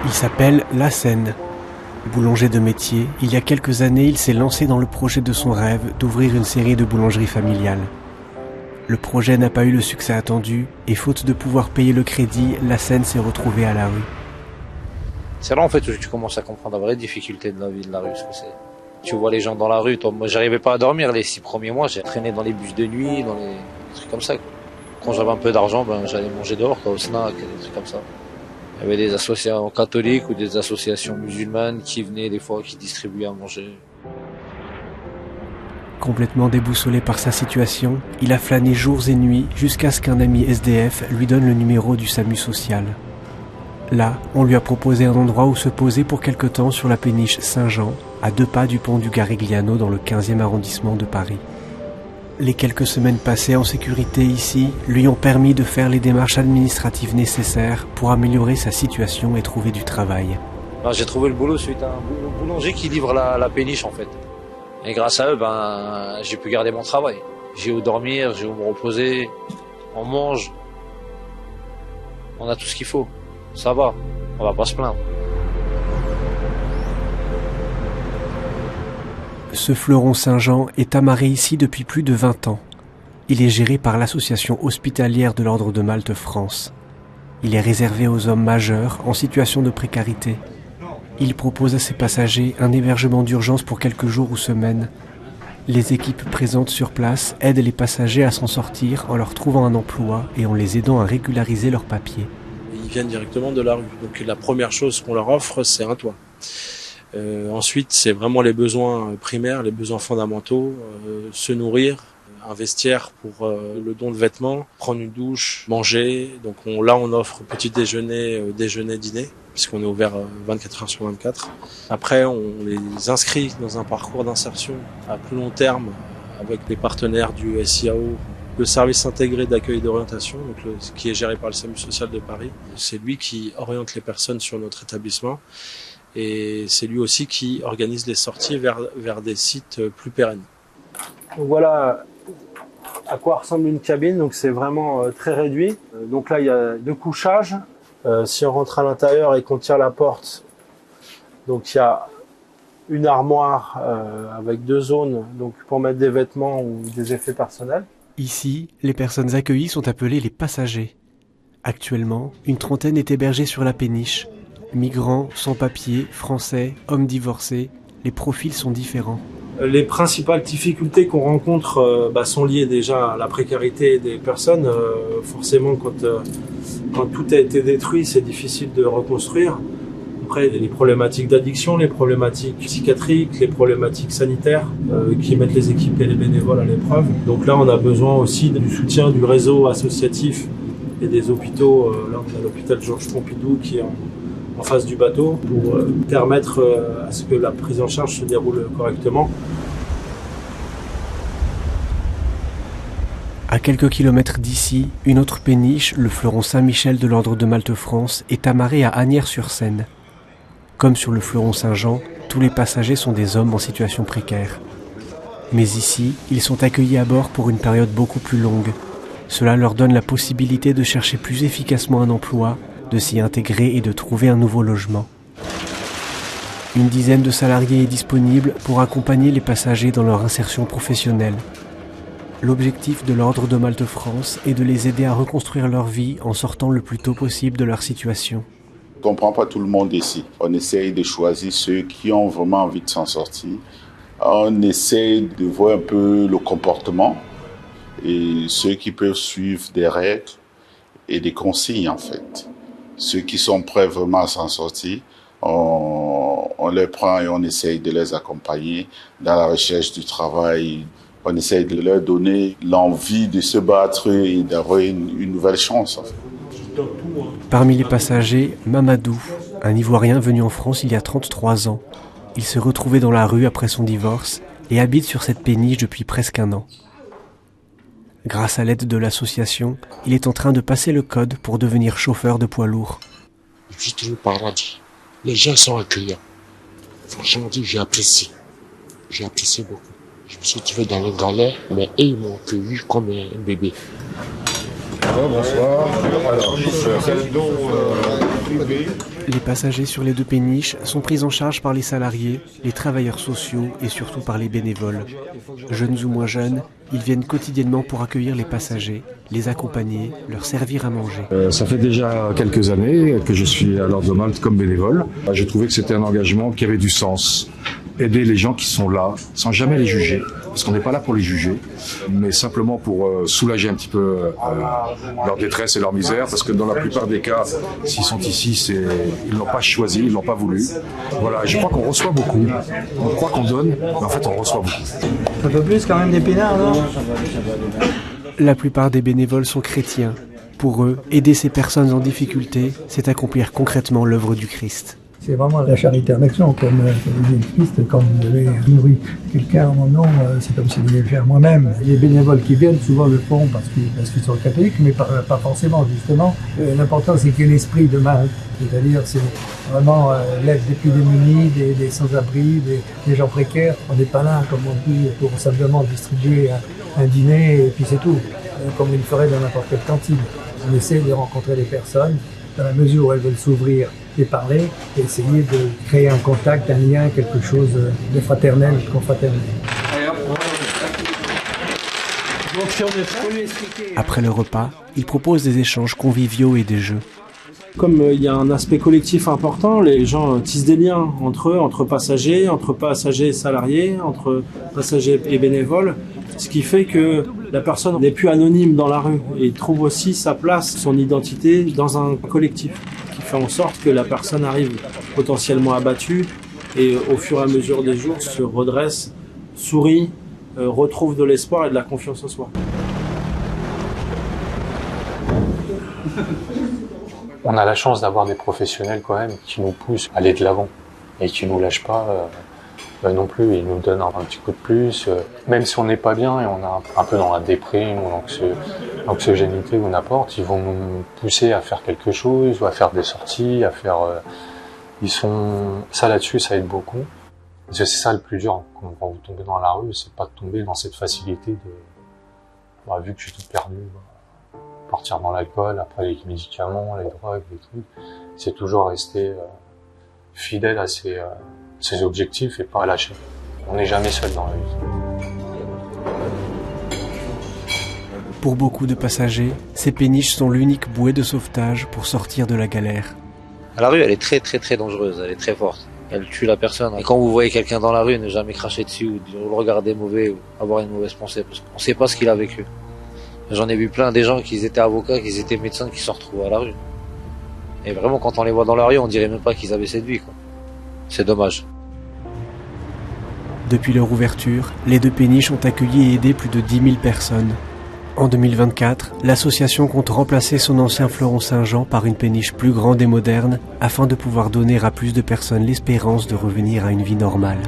Il s'appelle Lassène. Boulanger de métier, il y a quelques années, il s'est lancé dans le projet de son rêve d'ouvrir une série de boulangeries familiales. Le projet n'a pas eu le succès attendu et faute de pouvoir payer le crédit, Lassène s'est retrouvé à la rue. C'est là en fait où tu commences à comprendre la vraie difficulté de la vie de la rue. Ce que c'est. Tu vois les gens dans la rue, moi j'arrivais pas à dormir les 6 premiers mois, j'ai traîné dans les bus de nuit, dans les trucs comme ça. Quand j'avais un peu d'argent, j'allais manger dehors, au snack, des trucs comme ça. Il y avait des associations catholiques ou des associations musulmanes qui venaient des fois, qui distribuaient à manger. Complètement déboussolé par sa situation, il a flâné jours et nuits jusqu'à ce qu'un ami SDF lui donne le numéro du SAMU social. Là, on lui a proposé un endroit où se poser pour quelque temps sur la péniche Saint-Jean, à 2 pas du pont du Garigliano dans le 15e arrondissement de Paris. Les quelques semaines passées en sécurité ici lui ont permis de faire les démarches administratives nécessaires pour améliorer sa situation et trouver du travail. Alors, j'ai trouvé le boulot suite à un boulanger qui livre la péniche en fait. Et grâce à eux, j'ai pu garder mon travail. J'ai où dormir, j'ai où me reposer, on mange, on a tout ce qu'il faut. Ça va, on va pas se plaindre. Ce fleuron Saint-Jean est amarré ici depuis plus de 20 ans. Il est géré par l'association hospitalière de l'Ordre de Malte France. Il est réservé aux hommes majeurs en situation de précarité. Il propose à ses passagers un hébergement d'urgence pour quelques jours ou semaines. Les équipes présentes sur place aident les passagers à s'en sortir en leur trouvant un emploi et en les aidant à régulariser leurs papiers. Ils viennent directement de la rue. Donc la première chose qu'on leur offre, c'est un toit. Ensuite, c'est vraiment les besoins primaires, les besoins fondamentaux, se nourrir, un vestiaire pour le don de vêtements, prendre une douche, manger. Donc là, on offre petit déjeuner, dîner, puisqu'on est ouvert 24 heures sur 24. Après, on les inscrit dans un parcours d'insertion à plus long terme avec les partenaires du SIAO, le service intégré d'accueil et d'orientation, qui est géré par le SAMU social de Paris. C'est lui qui oriente les personnes sur notre établissement. Et c'est lui aussi qui organise les sorties vers des sites plus pérennes. Donc voilà à quoi ressemble une cabine. Donc c'est vraiment très réduit. Donc là il y a 2 couchages. Si on rentre à l'intérieur et qu'on tire la porte, donc il y a une armoire avec 2 zones donc pour mettre des vêtements ou des effets personnels. Ici, les personnes accueillies sont appelées les passagers. Actuellement, une trentaine est hébergée sur la péniche. Migrants, sans-papiers, français, hommes divorcés, les profils sont différents. Les principales difficultés qu'on rencontre sont liées déjà à la précarité des personnes. Forcément, quand tout a été détruit, c'est difficile de reconstruire. Après, il y a les problématiques d'addiction, les problématiques psychiatriques, les problématiques sanitaires qui mettent les équipes et les bénévoles à l'épreuve. Donc là, on a besoin aussi du soutien du réseau associatif et des hôpitaux. Là, on a l'hôpital Georges Pompidou qui est en face du bateau pour permettre à ce que la prise en charge se déroule correctement. À quelques kilomètres d'ici, une autre péniche, le fleuron Saint-Michel de l'Ordre de Malte France, est amarrée à Asnières-sur-Seine. Comme sur le fleuron Saint-Jean, tous les passagers sont des hommes en situation précaire. Mais ici, ils sont accueillis à bord pour une période beaucoup plus longue. Cela leur donne la possibilité de chercher plus efficacement un emploi, de s'y intégrer et de trouver un nouveau logement. Une dizaine de salariés est disponible pour accompagner les passagers dans leur insertion professionnelle. L'objectif de l'Ordre de Malte France est de les aider à reconstruire leur vie en sortant le plus tôt possible de leur situation. On ne prend pas tout le monde ici. On essaye de choisir ceux qui ont vraiment envie de s'en sortir. On essaye de voir un peu le comportement et ceux qui peuvent suivre des règles et des consignes en fait. Ceux qui sont prêts vraiment à s'en sortir, on les prend et on essaye de les accompagner dans la recherche du travail. On essaye de leur donner l'envie de se battre et d'avoir une nouvelle chance. En fait. Parmi les passagers, Mamadou, un Ivoirien venu en France il y a 33 ans. Il se retrouvait dans la rue après son divorce et habite sur cette péniche depuis presque 1 an. Grâce à l'aide de l'association, il est en train de passer le code pour devenir chauffeur de poids lourd. Je suis trouvé paradis. Les gens sont accueillants. Franchement, j'ai apprécié. J'ai apprécié beaucoup. Je me suis trouvé dans les galères, mais eux, ils m'ont accueilli comme un bébé. Bonsoir. Alors, c'est le don privé. Les passagers sur les deux péniches sont pris en charge par les salariés, les travailleurs sociaux et surtout par les bénévoles. Jeunes ou moins jeunes, ils viennent quotidiennement pour accueillir les passagers, les accompagner, leur servir à manger. Ça fait déjà quelques années que je suis à l'Ordre de Malte comme bénévole. J'ai trouvé que c'était un engagement qui avait du sens. Aider les gens qui sont là, sans jamais les juger, parce qu'on n'est pas là pour les juger, mais simplement pour soulager un petit peu leur détresse et leur misère, parce que dans la plupart des cas, s'ils sont ici, ils l'ont pas choisi, ils l'ont pas voulu. Voilà, je crois qu'on reçoit beaucoup. On croit qu'on donne, mais en fait on reçoit beaucoup. Un peu plus quand même d'épinards, non ? La plupart des bénévoles sont chrétiens. Pour eux, aider ces personnes en difficulté, c'est accomplir concrètement l'œuvre du Christ. C'est vraiment la charité en action, comme dit le Christ, quand vous avez nourri quelqu'un en mon nom, c'est comme si vous vouliez le faire moi-même. Les bénévoles qui viennent souvent le font parce qu'ils sont catholiques, mais pas forcément, justement. L'important, c'est qu'il y ait l'esprit de Malte, c'est-à-dire c'est vraiment l'aide des plus démunis, des sans-abri, des gens précaires. On n'est pas là, comme on dit, pour simplement distribuer un dîner et puis c'est tout, comme il ferait dans n'importe quelle cantine. On essaie de rencontrer les personnes dans la mesure où elles veulent s'ouvrir et parler, et essayer de créer un contact, un lien, quelque chose de fraternel, de confraternel. Après le repas, ils proposent des échanges conviviaux et des jeux. Comme il y a un aspect collectif important, les gens tissent des liens entre eux, entre passagers et salariés, entre passagers et bénévoles, ce qui fait que la personne n'est plus anonyme dans la rue et trouve aussi sa place, son identité dans un collectif, qui fait en sorte que la personne arrive potentiellement abattue et au fur et à mesure des jours se redresse, sourit, retrouve de l'espoir et de la confiance en soi. On a la chance d'avoir des professionnels quand même qui nous poussent à aller de l'avant et qui nous lâchent pas non plus. Ils nous donnent un petit coup de plus, même si on n'est pas bien et on est un peu dans la déprime ou l'anxiogénité ou n'importe, ils vont nous pousser à faire quelque chose ou à faire des sorties, à faire. Ça là-dessus, ça aide beaucoup. Parce que c'est ça le plus dur quand vous tombez dans la rue, c'est pas de tomber dans cette facilité de, vu que je suis tout perdu. Partir dans l'alcool, après les médicaments, les drogues, les trucs. C'est toujours rester fidèle à ses objectifs et pas lâcher. On n'est jamais seul dans la vie. Pour beaucoup de passagers, ces péniches sont l'unique bouée de sauvetage pour sortir de la galère. La rue, elle est très très très dangereuse, elle est très forte. Elle tue la personne. Et quand vous voyez quelqu'un dans la rue, ne jamais cracher dessus ou le regarder mauvais ou avoir une mauvaise pensée, parce qu'on ne sait pas ce qu'il a vécu. J'en ai vu plein des gens qui étaient avocats, qui étaient médecins, qui se retrouvent à la rue. Et vraiment, quand on les voit dans la rue, on dirait même pas qu'ils avaient cette vie, quoi. C'est dommage. Depuis leur ouverture, les deux péniches ont accueilli et aidé plus de 10 000 personnes. En 2024, l'association compte remplacer son ancien fleuron Saint-Jean par une péniche plus grande et moderne afin de pouvoir donner à plus de personnes l'espérance de revenir à une vie normale.